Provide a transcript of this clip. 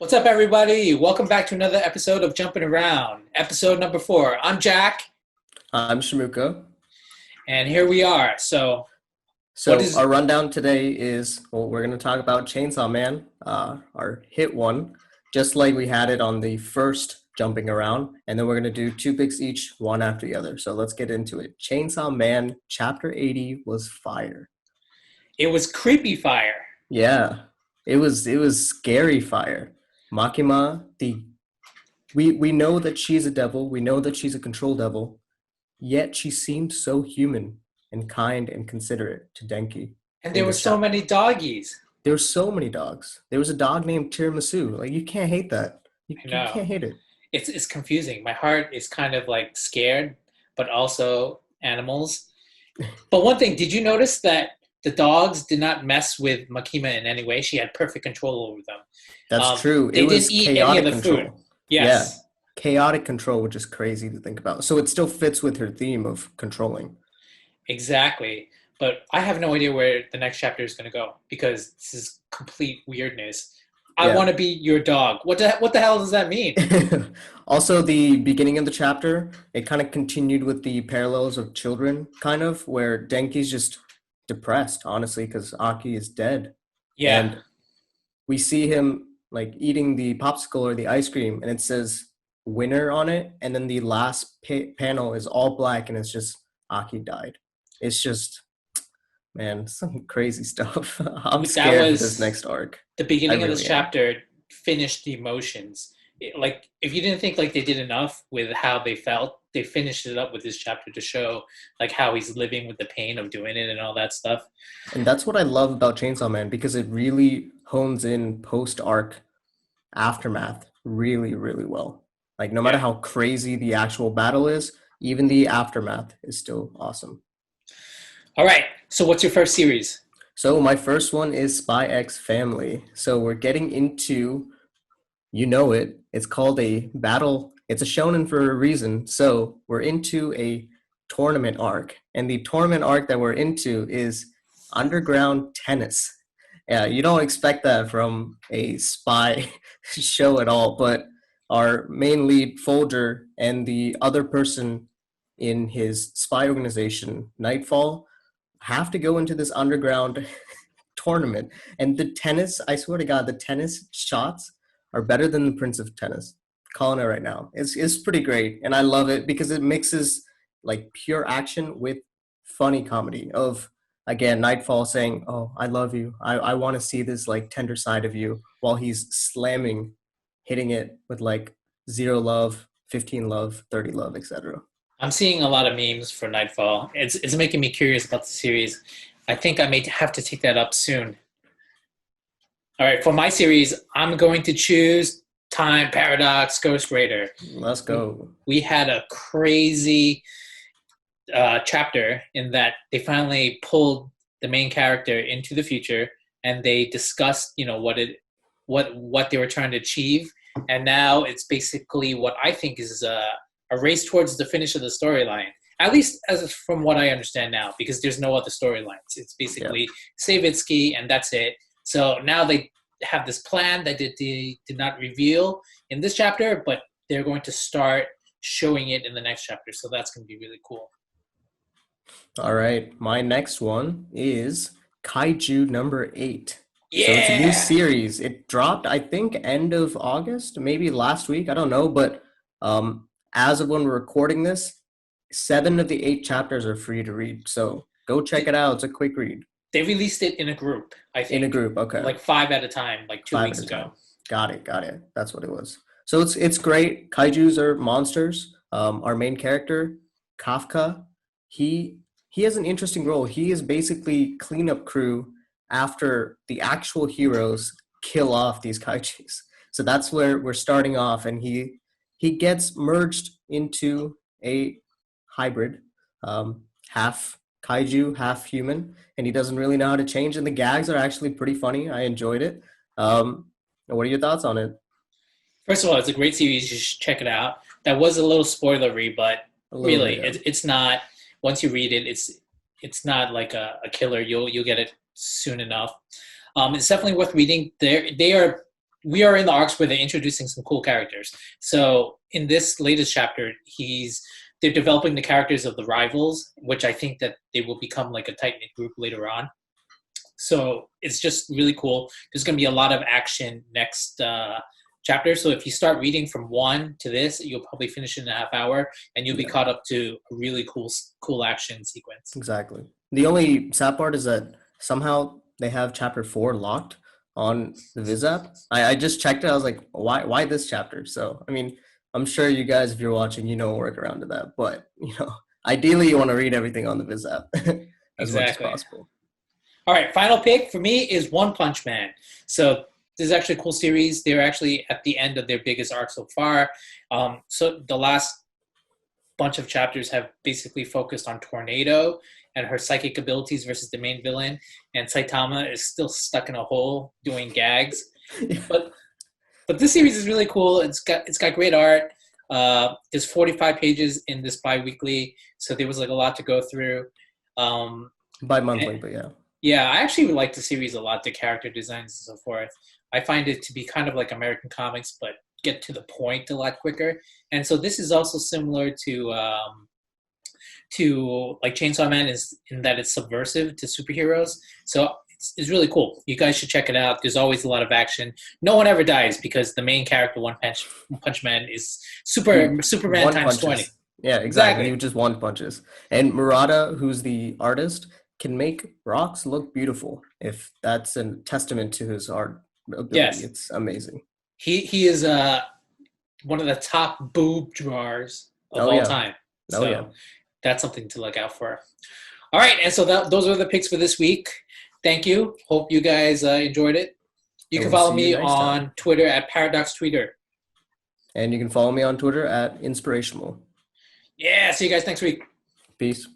What's up, everybody? Welcome back to another episode of Jumping Around, episode number 4. I'm Jack, I'm Shamuka. and here we are. What So is our rundown today is, we're going to talk about Chainsaw Man, our hit one, just like we had it on the first Jumping Around, and then we're going to do two picks each, one after the other. So let's get into it. Chainsaw Man, Chapter 80 was fire. it was creepy fire. Yeah, it was scary fire. Makima, we know that she's a devil, we know that she's a control devil, yet she seemed so human and kind and considerate to Denki And there in were this so chapter. many doggies. There were so many dogs. There was a dog named Tiramisu. Like, you can't hate that. You, I you know. can't hate it. It's confusing. My heart is kind of like scared, but also animals. But one thing, did you notice that the dogs did not mess with Makima in any way? She had perfect control over them. That's true. It They didn't was eat any of chaotic the food. control. Yeah, Yes, chaotic control, which is crazy to think about. So it still fits with her theme of controlling. exactly. But I have no idea where the next chapter is going to go because this is complete weirdness. I Yeah. want to be your dog. What the hell does that mean? Also, the beginning of the chapter, it kind of continued with the parallels of children, kind of, where Denki's just depressed, honestly, because Aki is dead. Yeah, And we see him like eating the popsicle or the ice cream, and it says winner on it. And then the last panel is all black, and it's just Aki died. It's just, man, some crazy stuff. I'm that scared for this was next arc. the I beginning of this really am. chapter. Finished the emotions. Like if you didn't think like they did enough with how they felt, they finished it up with this chapter to show like how he's living with the pain of doing it and all that stuff. And that's what I love about Chainsaw Man, because it really hones in post arc aftermath really, really well. Like, no matter Yeah. how crazy the actual battle is, even the aftermath is still awesome. All right. So what's your first series? So my first one is SpyxFamily. So we're getting into, you know it. It's called a battle. It's a shonen for a reason. So we're into a tournament arc, and the tournament arc that we're into is underground tennis. Yeah, you don't expect that from a spy show at all, but our main lead, Folger, and the other person in his spy organization, Nightfall, have to go into this underground tournament. And the tennis, I swear to God, the tennis shots are better than the Prince of Tennis. Calling it right now. It's pretty great. And I love it because it mixes like pure action with funny comedy of, again, Nightfall saying, "Oh, I love you. I want to see this like tender side of you," while he's slamming, hitting it with like zero love, 15 love, 30 love, etc. I'm seeing a lot of memes for Nightfall. It's making me curious about the series. I think I may have to take that up soon. All right, for my series, I'm going to choose Time Paradox Ghostwriter. Let's go. We had a crazy chapter in that they finally pulled the main character into the future and they discussed, what they were trying to achieve, and now it's basically what I think is a race towards the finish of the storyline. At least as from what I understand now, because there's no other storylines. It's Yeah. basically Savitsky and that's it. So now they have this plan that they did not reveal in this chapter, but they're going to start showing it in the next chapter. So that's going to be really cool. All right. My next one is Kaiju number 8. So it's a new Yeah. series. It dropped, I think, end of August, maybe last week. I don't know. But as of when we're recording this, 7 of the 8 chapters are free to read. So go check it out. It's a quick read. They released it in a group, I In a think, group. Okay. like 5 at a time, like 2 5 weeks at a time. ago. Got it. Got it. That's what it was. So it's great. Kaijus are monsters. Our main character, Kafka, he he has an interesting role. He is basically cleanup crew after the actual heroes kill off these kaijus. So that's where we're starting off, and he gets merged into a hybrid, half kaiju, half human, and he doesn't really know how to change. And the gags are actually pretty funny. I enjoyed it. What are your thoughts on it? First of all, it's a great series. You should check it out. That was a little spoilery, but A little bit, really, yeah. it's not. Once you read it, it's not like a killer. You'll get it soon enough. It's definitely worth reading. They are we are in the arcs where they're introducing some cool characters. So in this latest chapter, they're developing the characters of the rivals, which I think that they will become like a tight knit group later on. So it's just really cool. There's going to be a lot of action next chapter. So if you start reading from 1 to this, you'll probably finish in a half hour, and you'll be caught up to a really cool action sequence. Exactly. The only sad part is that somehow they have chapter 4 locked on the Viz app. I just checked it. I was like, why this chapter? So, I mean, I'm sure you guys, if you're watching, work around to that. But, ideally you want to read everything on the Viz app as much as possible. All right, final pick for me is One Punch Man. So this is actually a cool series. They're actually at the end of their biggest arc so far. So the last bunch of chapters have basically focused on Tornado and her psychic abilities versus the main villain. And Saitama is still stuck in a hole doing gags. But this series is really cool. It's got great art. There's 45 pages in this bi-weekly, so there was like a lot to go through. Bi-monthly, but yeah. Yeah, I actually like the series a lot, the character designs and so forth. I find it to be kind of like American comics, but get to the point a lot quicker. And so this is also similar to like Chainsaw Man is in that it's subversive to superheroes. So it's really cool. You guys should check it out. There's always a lot of action. No one ever dies because the main character, One Punch Man, is Superman times 20. Yeah, exactly. He just one punches. And Murata, who's the artist, can make rocks look beautiful. If that's a testament to his art ability, yes. It's amazing. He is one of the top boob drawers of all time. So that's something to look out for. All right, and so those are the picks for this week. Thank you. Hope you guys enjoyed it. You can follow me on Twitter at ParadoxTweeter. And you can follow me on Twitter at Inspirational. Yeah, see you guys next week. Peace.